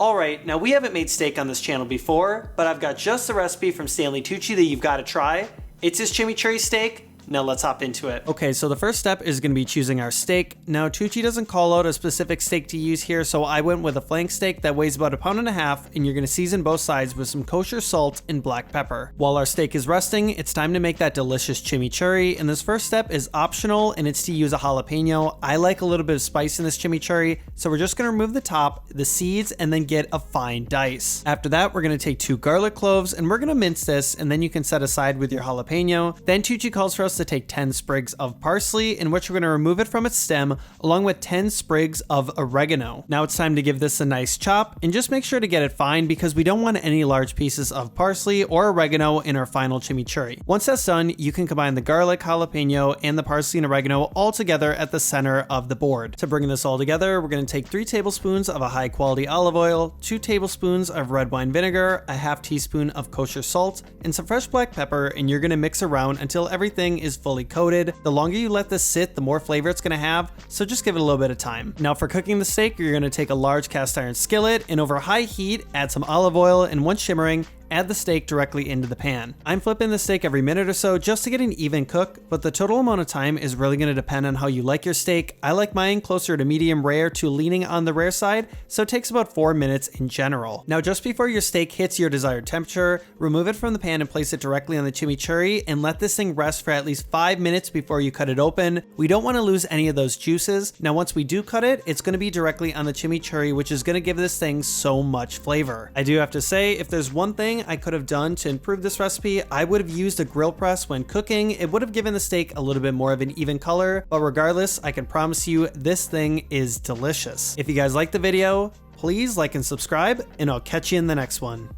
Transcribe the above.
Alright, now we haven't made steak on this channel before, but I've got just the recipe from Stanley Tucci that you've got to try. It's his chimichurri steak. Now let's hop into it. Okay, so the first step is going to be choosing our steak. Now Tucci doesn't call out a specific steak to use here, so I went with a flank steak that weighs about 1.5 pounds, and you're going to season both sides with some kosher salt and black pepper. While our steak is resting, it's time to make that delicious chimichurri, and this first step is optional, and it's to use a jalapeno. I like a little bit of spice in this chimichurri, so we're just going to remove the top, the seeds, and then get a fine dice. After that, we're going to take 2 garlic cloves, and we're going to mince this, and then you can set aside with your jalapeno. Then Tucci calls for us to take 10 sprigs of parsley, in which we're going to remove it from its stem, along with 10 sprigs of oregano. Now it's time to give this a nice chop, and just make sure to get it fine because we don't want any large pieces of parsley or oregano in our final chimichurri. Once that's done, you can combine the garlic, jalapeno, and the parsley and oregano all together at the center of the board. To bring this all together, we're going to take 3 tablespoons of a high quality olive oil, 2 tablespoons of red wine vinegar, a half teaspoon of kosher salt, and some fresh black pepper, and you're going to mix around until everything is fully coated. The longer you let this sit, the more flavor it's going to have, so just give it a little bit of time. Now for cooking the steak, you're going to take a large cast iron skillet and over high heat, add some olive oil, and once shimmering, add the steak directly into the pan. I'm flipping the steak every minute or so just to get an even cook, but the total amount of time is really going to depend on how you like your steak. I like mine closer to medium rare to leaning on the rare side, so it takes about 4 minutes in general. Now just before your steak hits your desired temperature, remove it from the pan and place it directly on the chimichurri and let this thing rest for at least 5 minutes before you cut it open. We don't want to lose any of those juices. Now once we do cut it, it's going to be directly on the chimichurri, which is going to give this thing so much flavor. I do have to say, if there's one thing I could have done to improve this recipe, I would have used a grill press when cooking. It would have given the steak a little bit more of an even color, but regardless, I can promise you this thing is delicious. If you guys like the video, please like and subscribe, and I'll catch you in the next one.